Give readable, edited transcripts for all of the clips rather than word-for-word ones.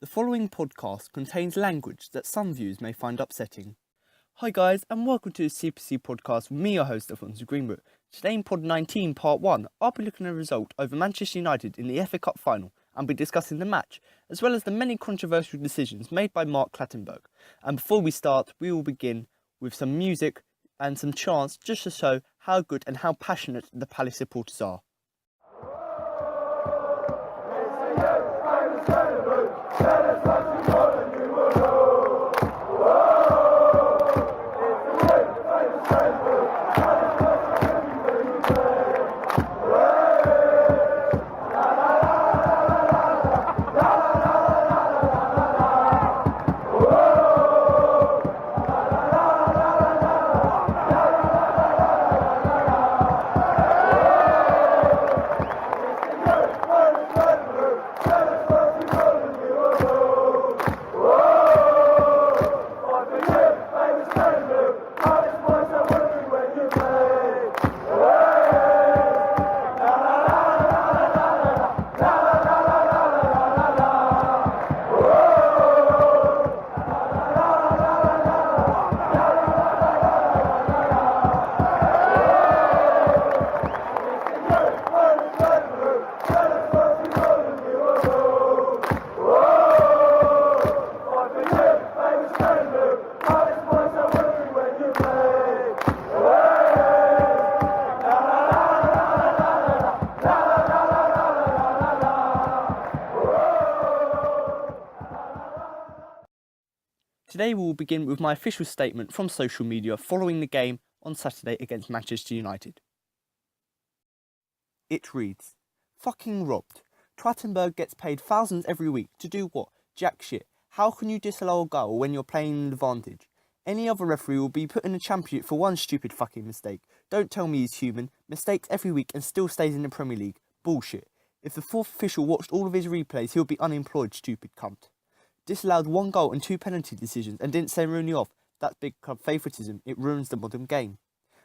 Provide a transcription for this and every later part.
The following podcast contains language that some viewers may find upsetting. Hi guys, and welcome to the CPFC podcast with me, your host, Alfonso Greenbrook. Today in Pod 19, Part 1, I'll be looking at a result over Manchester United in the F.A Cup final and be discussing the match, as well as the many controversial decisions made by Mark Clattenburg. And before we start, we will begin with some music and some chants just to show how good and how passionate the Palace supporters are. Today we will begin with my official statement from social media following the game on Saturday against Manchester United. It reads, "Fucking robbed. Twattenburg gets paid thousands every week to do what? Jack shit. How can you disallow a goal when you're playing an advantage? Any other referee will be put in a championship for one stupid fucking mistake. Don't tell me he's human. Mistakes every week and still stays in the Premier League. Bullshit. If the fourth official watched all of his replays, he'll be unemployed, stupid cunt. Disallowed one goal and 2 penalty decisions and didn't send Rooney off. That's big club favouritism. It ruins the modern game.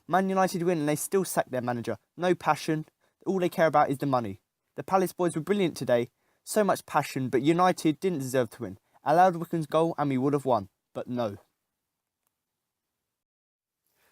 Man United win and they still sack their manager. No passion. All they care about is the money. The Palace boys were brilliant today. So much passion, but United didn't deserve to win. Allowed Wickham's goal and we would have won. But no."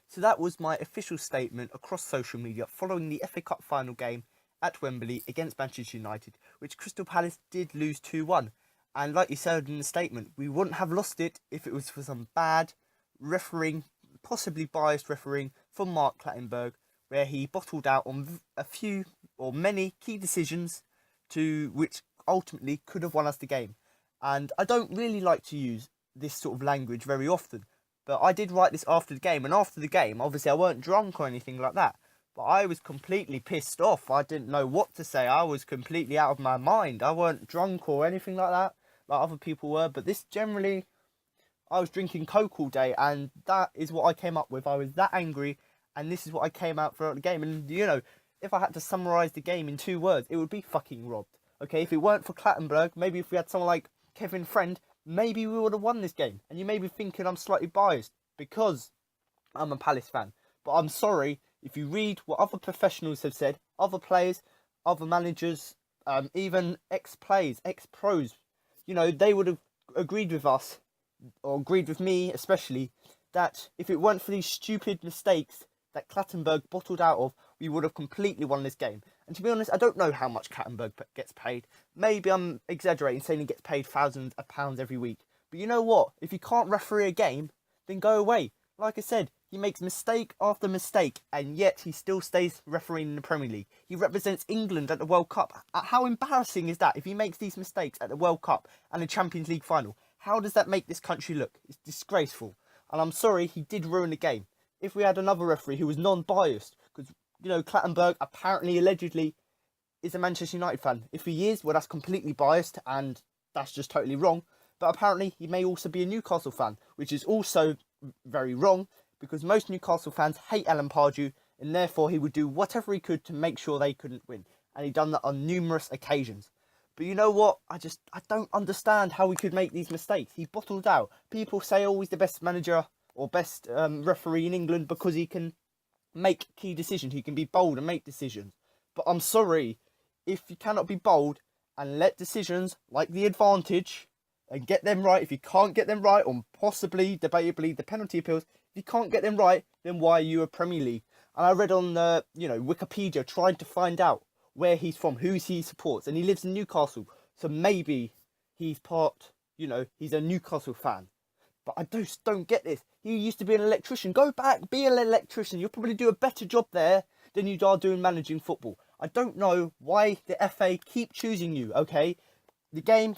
So that was my official statement across social media following the FA Cup final game at Wembley against Manchester United, which Crystal Palace did lose 2-1. And like you said in the statement, we wouldn't have lost it if it was for some bad refereeing, possibly biased refereeing from Mark Clattenburg, where he bottled out on a few or many key decisions to which ultimately could have won us the game. And I don't really like to use this sort of language very often, but I did write this after the game. And after the game, obviously I weren't drunk or anything like that, but I was completely pissed off. I didn't know what to say. I was completely out of my mind. I weren't drunk or anything like that, like other people were, but this generally, I was drinking Coke all day, and that is what I came up with. I was that angry, and this is what I came out throughout the game. And you know, if I had to summarise the game in 2 words, it would be fucking robbed. Okay, if it weren't for Clattenburg, maybe if we had someone like Kevin Friend, maybe we would have won this game. And you may be thinking I'm slightly biased because I'm a Palace fan, but I'm sorry. If you read what other professionals have said, other players, other managers, even ex-players, ex-pros, you know, they would have agreed with us, or agreed with me especially, that if it weren't for these stupid mistakes that Clattenburg bottled out of, we would have completely won this game. And to be honest, I don't know how much Clattenburg gets paid. Maybe I'm exaggerating saying he gets paid thousands of pounds every week. But you know what? If you can't referee a game, then go away. Like I said, he makes mistake after mistake, and yet he still stays refereeing in the Premier League. He represents England at the World Cup. How embarrassing is that if he makes these mistakes at the World Cup and the Champions League final? How does that make this country look? It's disgraceful. And I'm sorry, he did ruin the game. If we had another referee who was non-biased, because, you know, Clattenburg apparently, allegedly, is a Manchester United fan. If he is, well, that's completely biased, and that's just totally wrong. But apparently, he may also be a Newcastle fan, which is also very wrong, because most Newcastle fans hate Alan Pardew, and therefore he would do whatever he could to make sure they couldn't win. And he'd done that on numerous occasions. But you know what? I don't understand how he could make these mistakes. He bottled out. People say, oh, he's the best manager or best referee in England because he can make key decisions. He can be bold and make decisions. But I'm sorry, if you cannot be bold and let decisions like the advantage and get them right. If you can't get them right, or possibly, debatably, the penalty appeals, if you can't get them right, then why are you a Premier League? And I read on Wikipedia trying to find out where he's from, who he supports, and he lives in Newcastle. So maybe he's he's a Newcastle fan. But I just don't get this. He used to be an electrician. Go back, be an electrician. You'll probably do a better job there than you are doing managing football. I don't know why the FA keep choosing you, okay?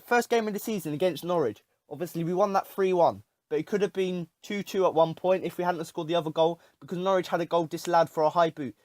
First game of the season against Norwich. Obviously, we won that 3-1. But it could have been 2-2 at one point if we hadn't scored the other goal, because Norwich had a goal disallowed for a high boot.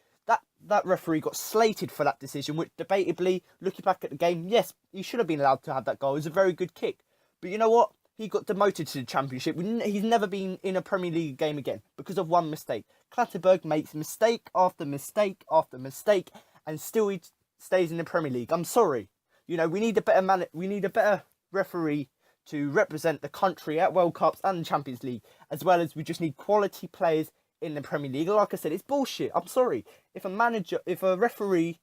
That referee got slated for that decision, which debatably, looking back at the game, yes, he should have been allowed to have that goal. It was a very good kick. But you know what? He got demoted to the Championship. He's never been in a Premier League game again because of one mistake. Clattenburg makes mistake after mistake after mistake, and still he stays in the Premier League. I'm sorry. We need a better we need a better referee to represent the country at World Cups and the Champions League, as well as we just need quality players in the Premier League. Like I said, it's bullshit. I'm sorry. If a referee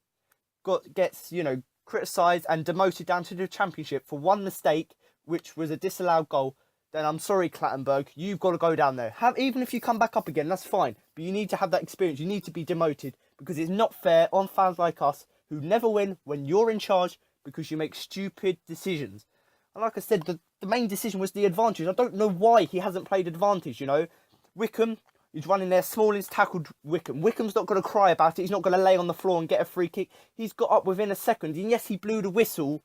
gets criticised and demoted down to the Championship for one mistake, which was a disallowed goal, then I'm sorry, Clattenburg, you've got to go down there. Even if you come back up again, that's fine. But you need to have that experience. You need to be demoted, because it's not fair on fans like us who never win when you're in charge, because you make stupid decisions. And like I said, the main decision was the advantage. I don't know why he hasn't played advantage, Wickham, he's running there, Smalling's tackled Wickham. Wickham's not going to cry about it. He's not going to lay on the floor and get a free kick. He's got up within a second. And yes, he blew the whistle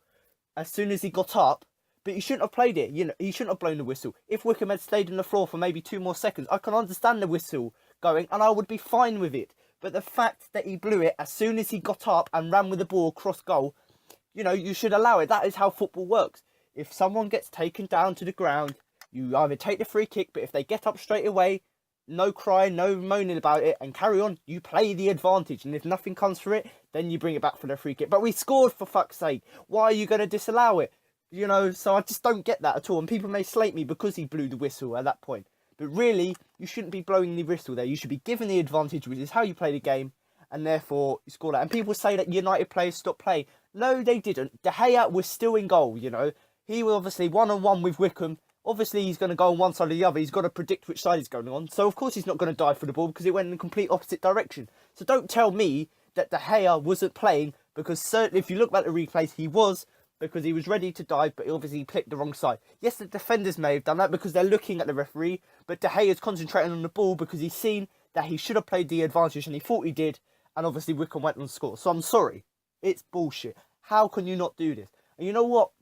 as soon as he got up, but he shouldn't have played it. He shouldn't have blown the whistle. If Wickham had stayed on the floor for maybe 2 more seconds, I can understand the whistle going and I would be fine with it. But the fact that he blew it as soon as he got up and ran with the ball across goal, you should allow it. That is how football works. If someone gets taken down to the ground, you either take the free kick, but if they get up straight away, no crying, no moaning about it, and carry on, you play the advantage. And if nothing comes for it, then you bring it back for the free kick. But we scored, for fuck's sake. Why are you going to disallow it? So I just don't get that at all. And people may slate me because he blew the whistle at that point. But really, you shouldn't be blowing the whistle there. You should be given the advantage, which is how you play the game, and therefore you score that. And people say that United players stopped playing. No, they didn't. De Gea was still in goal, He was obviously one-on-one with Wickham. Obviously, he's going to go on one side or the other. He's got to predict which side he's going on. So, of course, he's not going to dive for the ball because it went in the complete opposite direction. So, don't tell me that De Gea wasn't playing, because certainly, if you look at the replays, he was, because he was ready to dive, but obviously he clicked the wrong side. Yes, the defenders may have done that because they're looking at the referee, but De Gea's concentrating on the ball because he's seen that he should have played the advantage, and he thought he did, and obviously Wickham went on to score. So, I'm sorry. It's bullshit. How can you not do this? And you know what?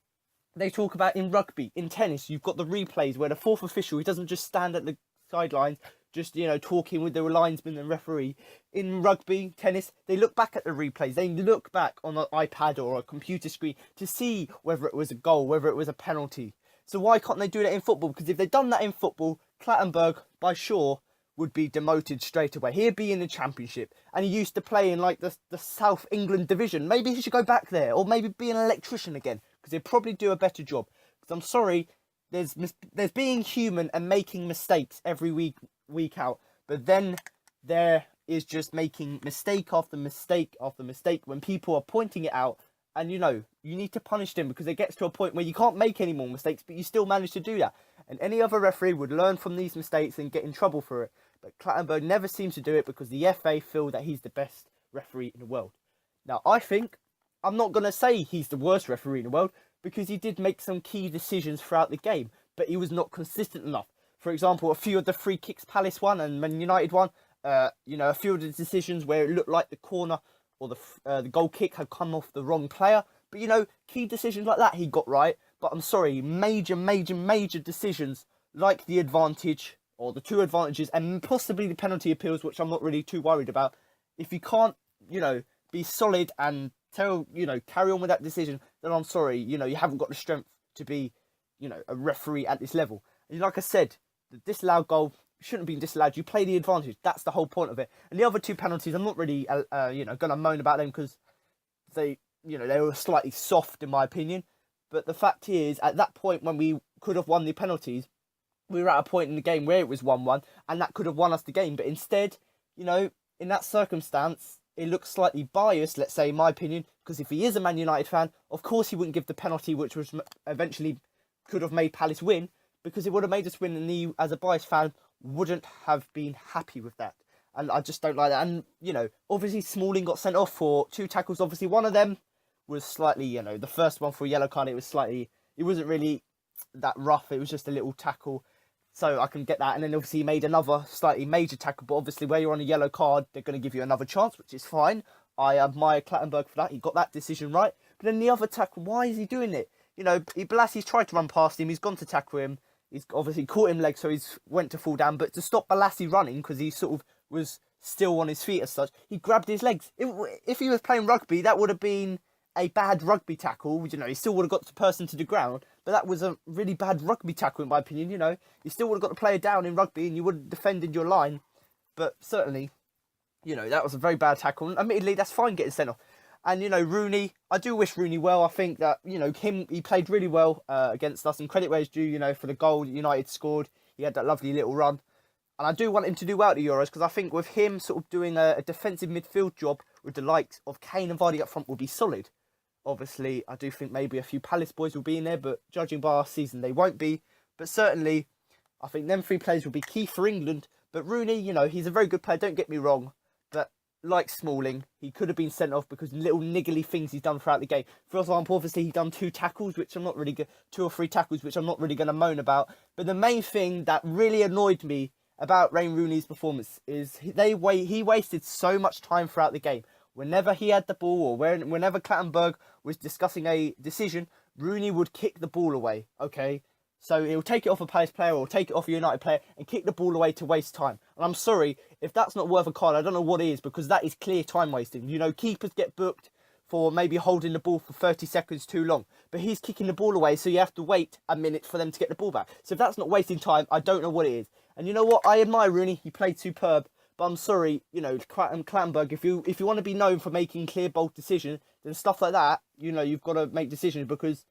They talk about in rugby, in tennis, you've got the replays where the fourth official, he doesn't just stand at the sidelines, just, talking with the linesman and referee. In rugby, tennis, they look back at the replays. They look back on an iPad or a computer screen to see whether it was a goal, whether it was a penalty. So why can't they do that in football? Because if they'd done that in football, Clattenburg, by sure, would be demoted straight away. He'd be in the Championship, and he used to play in like the South England division. Maybe he should go back there, or maybe be an electrician again, because he'd probably do a better job. Because I'm sorry, there's being human and making mistakes every week out, but then there is just making mistake after mistake after mistake when people are pointing it out. And you need to punish them, because it gets to a point where you can't make any more mistakes, but you still manage to do that. And any other referee would learn from these mistakes and get in trouble for it. But Clattenburg never seems to do it because the FA feel that he's the best referee in the world. Now, I'm not going to say he's the worst referee in the world, because he did make some key decisions throughout the game, but he was not consistent enough. For example, a few of the free kicks Palace won and Man United won, a few of the decisions where it looked like the corner or the goal kick had come off the wrong player. But, key decisions like that he got right. But I'm sorry, major decisions like the advantage or the 2 advantages and possibly the penalty appeals, which I'm not really too worried about. If you can't, be solid and carry on with that decision, then I'm sorry, you haven't got the strength to be, a referee at this level. And like I said, the disallowed goal shouldn't have been disallowed. You play the advantage. That's the whole point of it. And the other 2 penalties, I'm not really, going to moan about them because they were slightly soft in my opinion. But the fact is, at that point when we could have won the penalties, we were at a point in the game where it was 1-1, and that could have won us the game. But instead, in that circumstance, it looks slightly biased, let's say, in my opinion, because if he is a Man United fan, of course he wouldn't give the penalty, which was eventually could have made Palace win, because it would have made us win, and he, as a biased fan, wouldn't have been happy with that. And I just don't like that. And, obviously Smalling got sent off for 2 tackles. Obviously one of them was slightly, the first one for a yellow card, it wasn't really that rough. It was just a little tackle. So I can get that. And then obviously he made another slightly major tackle. But obviously where you're on a yellow card, they're going to give you another chance, which is fine. I admire Clattenburg for that. He got that decision right. But then the other tackle, why is he doing it? Bolassi's tried to run past him. He's gone to tackle him. He's obviously caught him leg, so he's went to fall down. But to stop Balassi running, because he sort of was still on his feet as such, he grabbed his legs. If he was playing rugby, that would have been a bad rugby tackle. He still would have got the person to the ground, but that was a really bad rugby tackle in my opinion. You still would have got the player down in rugby, and you would have defended your line. But certainly, that was a very bad tackle. And admittedly, that's fine getting sent off. And, Rooney, I do wish Rooney well. I think that, he played really well against us. And credit where it's due, for the goal United scored. He had that lovely little run. And I do want him to do well at the Euros, because I think with him sort of doing a defensive midfield job with the likes of Kane and Vardy up front will be solid. Obviously, I do think maybe a few Palace boys will be in there, but judging by our season, they won't be. But certainly, I think them 3 players will be key for England. But Rooney, he's a very good player, don't get me wrong. But like Smalling, he could have been sent off because little niggly things he's done throughout the game. For example, obviously he's done 2 tackles, which I'm not really 2 or 3 tackles, which I'm not really going to moan about. But the main thing that really annoyed me about Wayne Rooney's performance is he wasted so much time throughout the game. Whenever he had the ball, or whenever Clattenburg was discussing a decision, Rooney would kick the ball away. Okay, so he'll take it off a Palace player or take it off a United player and kick the ball away to waste time. And I'm sorry, if that's not worth a card, I don't know what is, because that is clear time wasting. Keepers get booked for maybe holding the ball for 30 seconds too long, but he's kicking the ball away, so you have to wait a minute for them to get the ball back. So if that's not wasting time, I don't know what it is. And you know what? I admire Rooney. He played superb. But I'm sorry, Clattenburg, if you want to be known for making clear, bold decisions, then stuff like that, you've got to make decisions, because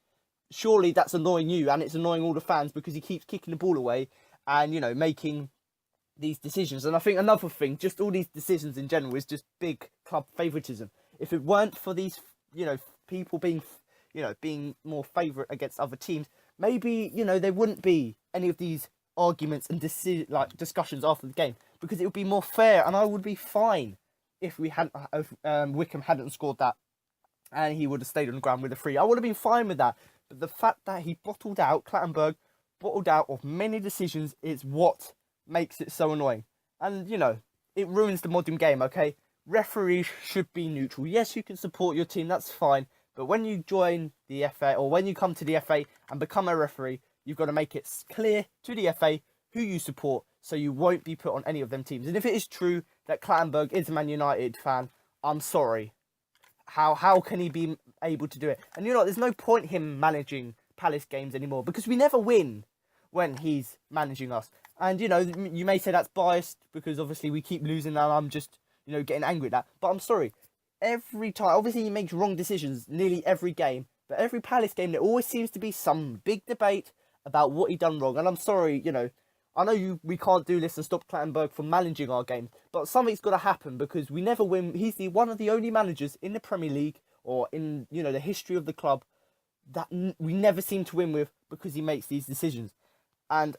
surely that's annoying you, and it's annoying all the fans, because he keeps kicking the ball away and, making these decisions. And I think another thing, just all these decisions in general, is just big club favouritism. If it weren't for these, people being, being more favourite against other teams, maybe, there wouldn't be any of these arguments and discussions after the game, because it would be more fair, and I would be fine if Wickham hadn't scored that and he would have stayed on the ground with a 3. I would have been fine with that. But the fact that Clattenburg bottled out of many decisions, is what makes it so annoying. And, it ruins the modern game, okay? Referees should be neutral. Yes, you can support your team, that's fine. But when you join the FA, or when you come to the FA and become a referee, you've got to make it clear to the FA who you support, so you won't be put on any of them teams. And if it is true that Clattenburg is a Man United fan, I'm sorry. How can he be able to do it? And there's no point him managing Palace games anymore, because we never win when he's managing us. And, you may say that's biased, because obviously we keep losing, and I'm just, getting angry at that. But I'm sorry. Every time, obviously he makes wrong decisions nearly every game, but every Palace game, there always seems to be some big debate about what he done wrong. And I'm sorry, I know we can't do this and stop Clattenburg from managing our game, but something's got to happen, because we never win. He's one of the only managers in the Premier League, or in, the history of the club, that we never seem to win with, because he makes these decisions. And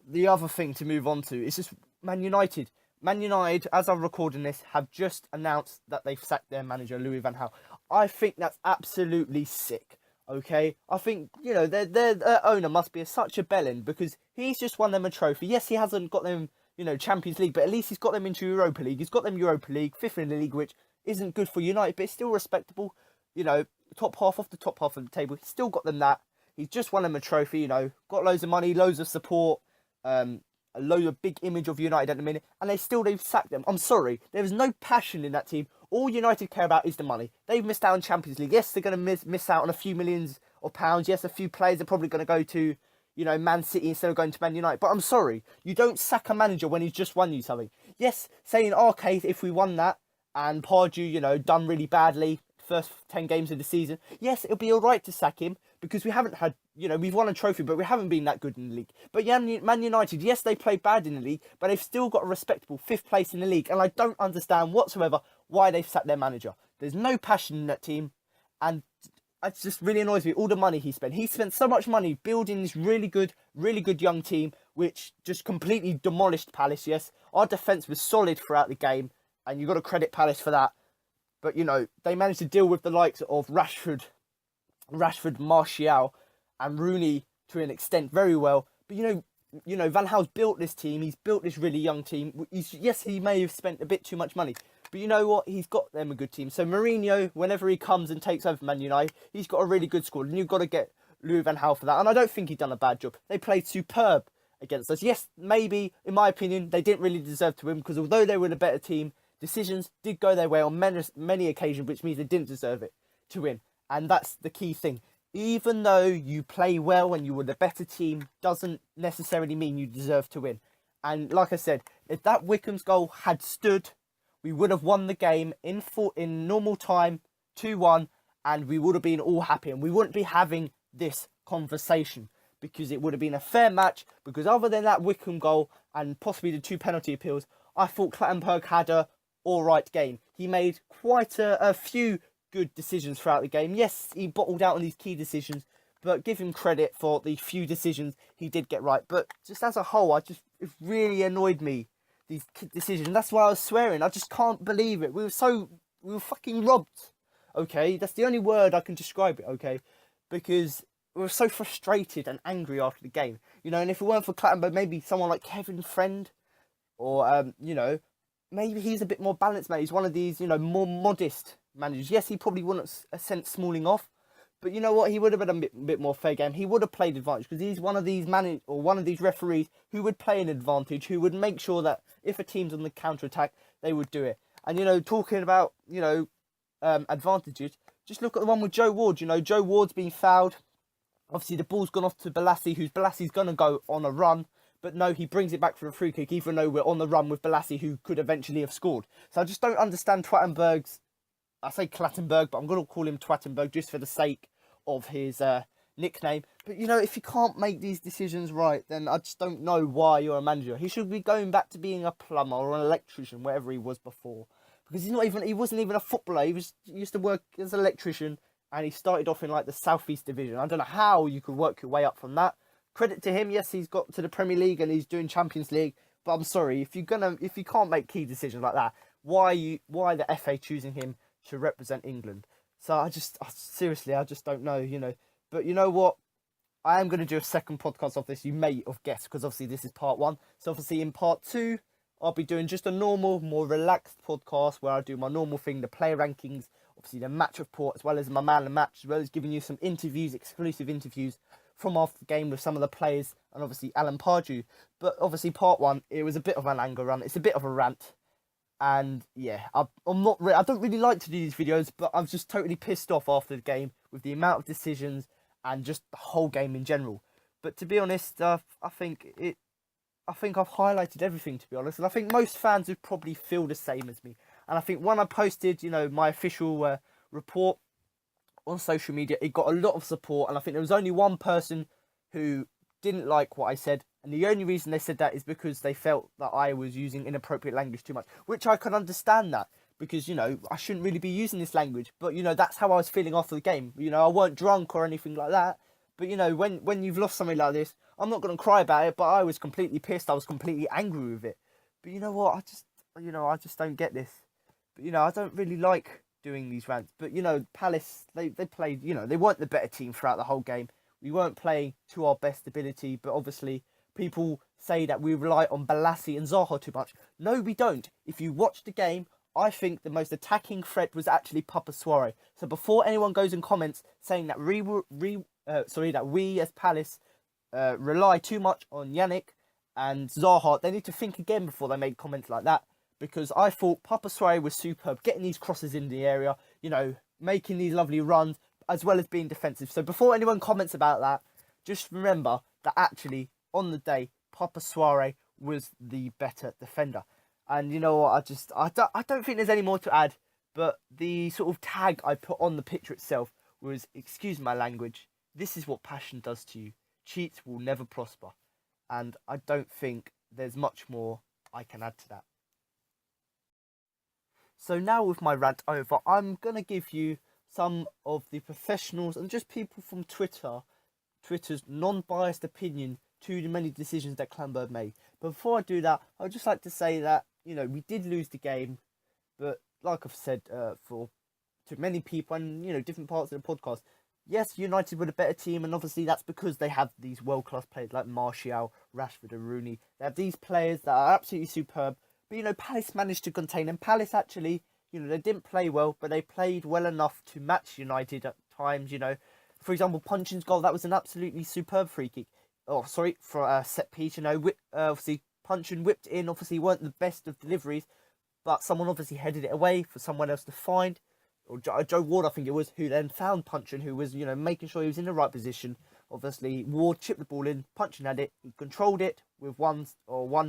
the other thing to move on to is just Man United. Man United, as I'm recording this, have just announced that they've sacked their manager, Louis van Gaal. I think that's absolutely sick. Okay, I think, their owner must be such a bellend, because he's just won them a trophy. Yes, he hasn't got them, Champions League, but at least he's got them into Europa League. He's got them Europa League, 5th in the league, which isn't good for United, but it's still respectable. Top half of the top half of the table. He's still got them that. He's just won them a trophy, got loads of money, loads of support, a load of big image of United at the minute, and they've sacked them. I'm sorry, there's no passion in that team. All United care about is the money. They've missed out on Champions League. Yes, they're going to miss out on a few millions of pounds. Yes, a few players are probably going to go to, Man City instead of going to Man United. But I'm sorry, you don't sack a manager when he's just won you something. Yes, say in our case, if we won that and Pardew, done really badly, first 10 games of the season, yes, it'll be all right to sack him, because we haven't had, we've won a trophy, but we haven't been that good in the league. But yeah, Man United, yes, they played bad in the league, but they've still got a respectable 5th place in the league. And I don't understand whatsoever why they've sacked their manager. There's no passion in that team. And it just really annoys me, all the money he spent. He spent so much money building this really good young team, which just completely demolished Palace. Yes, our defence was solid throughout the game, and you've got to credit Palace for that. But, they managed to deal with the likes of Rashford, Martial, and Rooney to an extent very well. But, Van Gaal's built this team. He's built this really young team. Yes, he may have spent a bit too much money. But you know what? He's got them a good team. So Mourinho, whenever he comes and takes over Man United, he's got a really good squad. And you've got to get Louis van Gaal for that. And I don't think he's done a bad job. They played superb against us. Yes, maybe, in my opinion, they didn't really deserve to win. Because although they were the better team, decisions did go their way on many occasions, which means they didn't deserve it to win. And that's the key thing. Even though you play well and you were the better team, doesn't necessarily mean you deserve to win. And like I said, if that Wickham's goal had stood, we would have won the game in normal time, 2-1, and we would have been all happy. And we wouldn't be having this conversation because it would have been a fair match. Because other than that Wickham goal and possibly the 2 penalty appeals, I thought Clattenburg had a alright game. He made quite a few good decisions throughout the game. Yes, he bottled out on these key decisions, but give him credit for the few decisions he did get right. But just as a whole, it really annoyed me, these decisions. That's why I was swearing. I just can't believe it. We were fucking robbed. Okay, that's the only word I can describe it. Okay, because we were so frustrated and angry after the game. And if it weren't for Clattenburg, maybe someone like Kevin Friend, or maybe he's a bit more balanced, man. He's one of these, more modest managers. Yes, he probably wouldn't have sent Smalling off, but you know what? He would have been a bit more fair game. He would have played advantage because he's one of these one of these referees who would play an advantage, who would make sure that if a team's on the counter attack, they would do it. And talking about advantages, just look at the one with Joe Ward. Joe Ward's been fouled. Obviously, the ball's gone off to Bolasie, going to go on a run. But no, he brings it back for a free kick, even though we're on the run with Bolasie, who could eventually have scored. So I just don't understand Twattenberg's... I say Clattenburg, but I'm going to call him Twattenburg just for the sake of his nickname. But, if you can't make these decisions right, then I just don't know why you're a manager. He should be going back to being a plumber or an electrician, wherever he was before. Because he wasn't even a footballer. He used to work as an electrician, and he started off in, the Southeast Division. I don't know how you could work your way up from that. Credit to him, yes, he's got to the Premier League and he's doing Champions League. But I'm sorry, if you can't make key decisions like that, why the FA choosing him to represent England? So seriously, I just don't know, But you know what? I am going to do a second podcast of this. You may have guessed, because obviously this is part 1. So obviously in part 2, I'll be doing just a normal, more relaxed podcast where I do my normal thing, the player rankings, obviously the match report, as well as my man of the match, as well as giving you some interviews, exclusive interviews from after the game with some of the players, and obviously Alan Pardew. But obviously part 1, it was a bit of an anger run. It's a bit of a rant. And yeah, I don't really like to do these videos, but I'm just totally pissed off after the game with the amount of decisions and just the whole game in general. But to be honest, I think I've highlighted everything, to be honest. And I think most fans would probably feel the same as me. And I think when I posted, my official report on social media, it got a lot of support. And I think there was only one person who didn't like what I said. And the only reason they said that is because they felt that I was using inappropriate language too much. Which I can understand that. Because, I shouldn't really be using this language. But, that's how I was feeling after the game. I weren't drunk or anything like that. But, when you've lost something like this, I'm not going to cry about it. But I was completely pissed. I was completely angry with it. But you know what? I just don't get this. But, I don't really like doing these rants. But, Palace, they played, they weren't the better team throughout the whole game. We weren't playing to our best ability. But obviously, people say that we rely on Bolasie and Zaha too much. No, we don't. If you watch the game, I think the most attacking threat was actually Papa Soare. So before anyone goes in comments saying that we as Palace rely too much on Yannick and Zaha, they need to think again before they make comments like that. Because I thought Papa Soare was superb, getting these crosses in the area, making these lovely runs, as well as being defensive. So before anyone comments about that, just remember that actually, on the day, Papa Soare was the better defender. And you know what, I don't think there's any more to add, but the sort of tag I put on the picture itself was, excuse my language, this is what passion does to you. Cheats will never prosper. And I don't think there's much more I can add to that. So now with my rant over, I'm going to give you some of the professionals and just people from Twitter's non-biased opinion to the many decisions that Clattenburg made. But before I do that, I'd just like to say that, we did lose the game, but like I've said, to many people and, different parts of the podcast, yes, United were a better team, and obviously that's because they have these world-class players like Martial, Rashford and Rooney. They have these players that are absolutely superb, but, Palace managed to contain them. Palace actually, they didn't play well, but they played well enough to match United at times, For example, Punchin's goal, that was an absolutely superb free kick. Oh, sorry, for a set piece, obviously Punchin whipped in, obviously weren't the best of deliveries, but someone obviously headed it away for someone else to find. Or Joe Ward, I think it was, who then found Punchin, who was, making sure he was in the right position. Obviously, Ward chipped the ball in, Punchin had it, he controlled it with one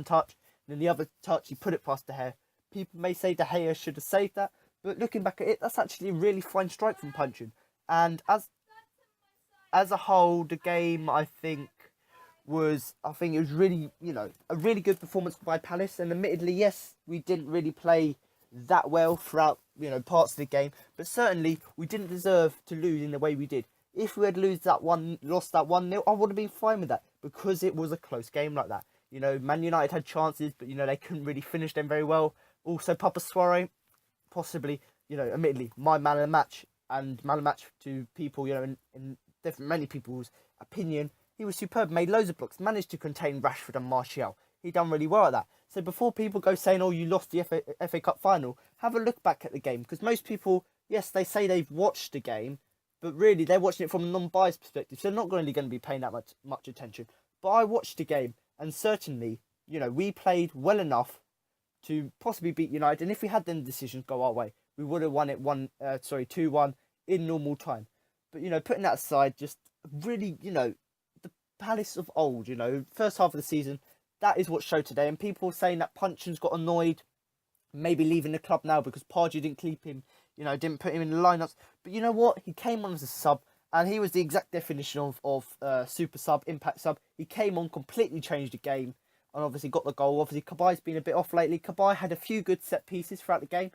touch, and then the other touch, he put it past De Gea. People may say De Gea should have saved that, but looking back at it, that's actually a really fine strike from Punchin. And as a whole, the game, I think it was really, a really good performance by Palace. And admittedly, yes, we didn't really play that well throughout, parts of the game, but certainly we didn't deserve to lose in the way we did. If we had lost that 1-0, I would have been fine with that, because it was a close game like that. Man United had chances, but, they couldn't really finish them very well. Also, Papa Suarez, possibly, admittedly, my man of the match, and man of the match to people, in many people's opinion, he was superb, made loads of blocks, managed to contain Rashford and Martial. He done really well at that. So before people go saying, oh, you lost the FA Cup final, have a look back at the game. Because most people, yes, they say they've watched the game, but really they're watching it from a non-biased perspective. So they're not really going to be paying that much attention. But I watched the game, and certainly, we played well enough to possibly beat United. And if we had them decisions go our way, we would have won it 2-1 in normal time. But, putting that aside, just really, the Palace of old, first half of the season, that is what showed today. And people saying that Punchin's got annoyed, maybe leaving the club now because Pardew didn't keep him, didn't put him in the lineups. But you know what? He came on as a sub, and he was the exact definition of super sub, impact sub. He came on, completely changed the game, and obviously got the goal. Obviously, Kabai's been a bit off lately. Cabai had a few good set pieces throughout the game.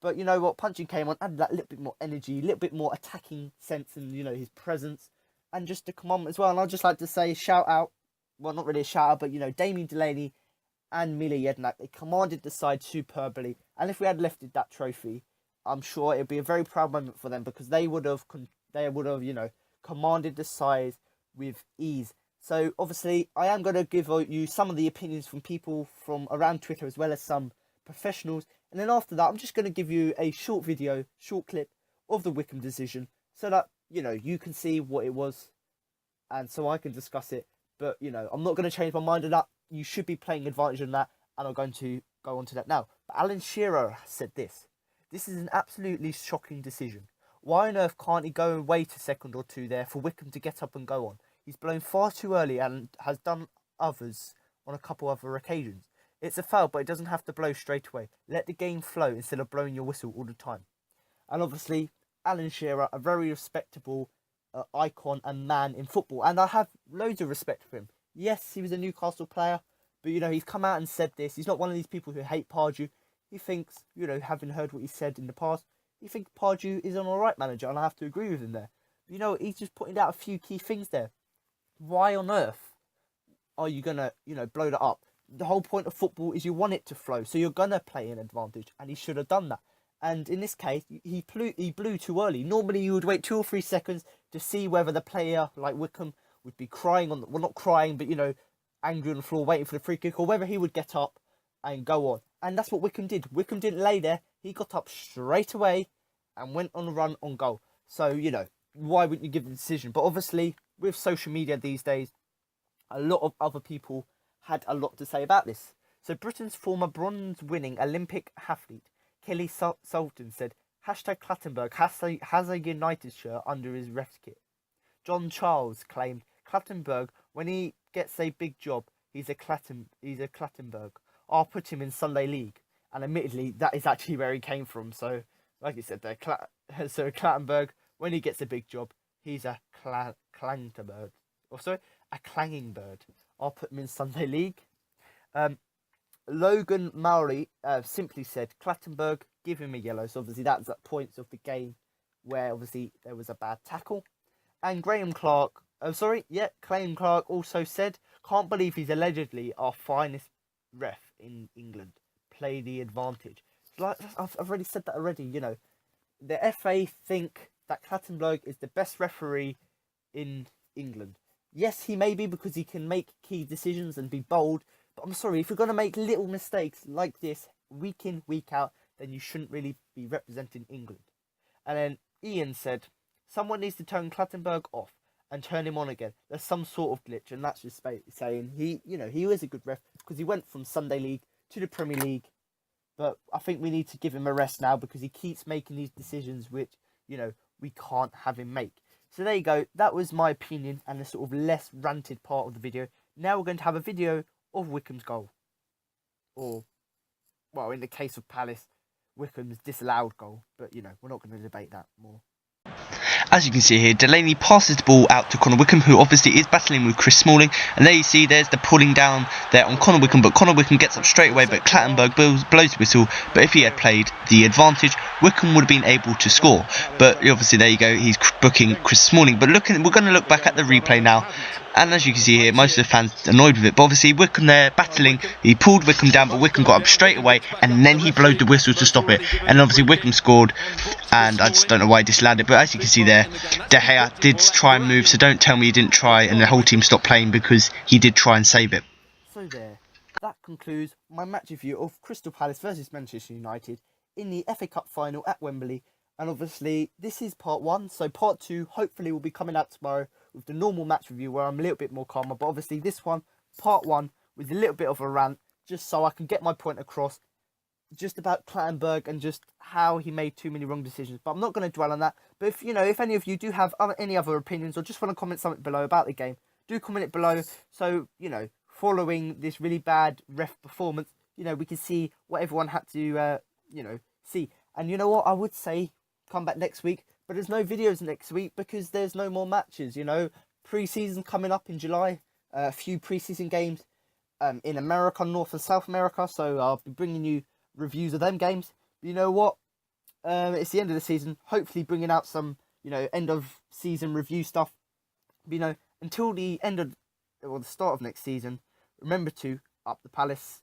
But you know what? Punchin came on, added that little bit more energy, a little bit more attacking sense, and, his presence. And just to come on as well. And I'd just like to say, shout out, well, not really a shout out, but, Damien Delaney and Mila Jednak, they commanded the side superbly. And if we had lifted that trophy, I'm sure it would be a very proud moment for them, because they would have, commanded the side with ease. So, obviously, I am going to give you some of the opinions from people from around Twitter, as well as some professionals. And then after that, I'm just going to give you a short clip of the Wickham decision, so that, you can see what it was, and so I can discuss it. But, I'm not going to change my mind on that. You should be playing advantage on that, and I'm going to go on to that now. But Alan Shearer said this. This is an absolutely shocking decision. Why on earth can't he go and wait a second or two there for Wickham to get up and go on? He's blown far too early and has done others on a couple other occasions. It's a foul, but it doesn't have to blow straight away. Let the game flow instead of blowing your whistle all the time. And obviously, Alan Shearer, a very respectable icon and man in football, and I have loads of respect for him. Yes, he was a Newcastle player, but he's come out and said this. He's not one of these people who hate Pardew. He thinks, having heard what he said in the past, he thinks Pardew is an alright manager, and I have to agree with him there. But, he's just pointed out a few key things there. Why on earth are you gonna, blow that up? The whole point of football is you want it to flow, so you're gonna play an advantage, and he should have done that. And in this case, he blew too early. Normally, you would wait 2 or 3 seconds to see whether the player, like Wickham, would be crying well, not crying, but, angry on the floor, waiting for the free kick, or whether he would get up and go on. And that's what Wickham did. Wickham didn't lay there. He got up straight away and went on a run on goal. So, why wouldn't you give the decision? But obviously, with social media these days, a lot of other people had a lot to say about this. So Britain's former bronze-winning Olympic athlete, Kelly Sultan, said, #Clattenburg has a United shirt under his ref's kit. John Charles claimed, Clattenburg, when he gets a big job, he's a Clattenburg. I'll put him in Sunday League. And admittedly, that is actually where he came from. So, like you said there, so Clattenburg, when he gets a big job, he's a Clattenburg. Or sorry, a clanging bird. I'll put him in Sunday League. Logan Mowry simply said, Clattenburg, give him a yellow. So obviously that's at points of the game where obviously there was a bad tackle. And Graham Clark also said, can't believe he's allegedly our finest ref in England. Play the advantage. Like, I've already said that already, you know. The FA think that Clattenburg is the best referee in England. Yes, he may be because he can make key decisions and be bold, but I'm sorry, if you're going to make little mistakes like this week in, week out, then you shouldn't really be representing England. And then Ian said, someone needs to turn Clattenburg off and turn him on again. There's some sort of glitch, and that's just saying he is a good ref because he went from Sunday League to the Premier League. But I think we need to give him a rest now because he keeps making these decisions which, you know, we can't have him make. So there you go. That was my opinion and the sort of less ranted part of the video. Now we're going to have a video of Wickham's goal. Or, well, in the case of Palace, Wickham's disallowed goal. But, you know, we're not going to debate that more. As you can see here, Delaney passes the ball out to Connor Wickham, who obviously is battling with Chris Smalling. And there you see, there's the pulling down there on Connor Wickham. But Connor Wickham gets up straight away, but Clattenburg blows the whistle. But if he had played the advantage, Wickham would have been able to score. But obviously, there you go, he's booking Chris Smalling. But we're going to look back at the replay now. And as you can see here, most of the fans are annoyed with it. But obviously, Wickham there battling. He pulled Wickham down, but Wickham got up straight away. And then he blowed the whistle to stop it. And obviously, Wickham scored. And I just don't know why he disallowed it. But as you can see there, De Gea did try and move. So don't tell me he didn't try and the whole team stopped playing because he did try and save it. So there, that concludes my match review of Crystal Palace versus Manchester United in the FA Cup final at Wembley. And obviously, this is part 1. So part 2 hopefully will be coming out tomorrow with the normal match review where I'm a little bit more calmer. But obviously this one, part 1, with a little bit of a rant, just so I can get my point across, just about Clattenburg and just how he made too many wrong decisions. But I'm not going to dwell on that. But if any of you do have any other opinions or just want to comment something below about the game, do comment it below. So, following this really bad ref performance, we can see what everyone had to, see. And you know what? I would say come back next week, but there's no videos next week because there's no more matches, Pre-season coming up in July, a few pre-season games in America, North and South America, so I'll be bringing you reviews of them games. But you know what? It's the end of the season, hopefully bringing out some, end of season review stuff. But, until the end of, or the start of next season, remember to up the Palace.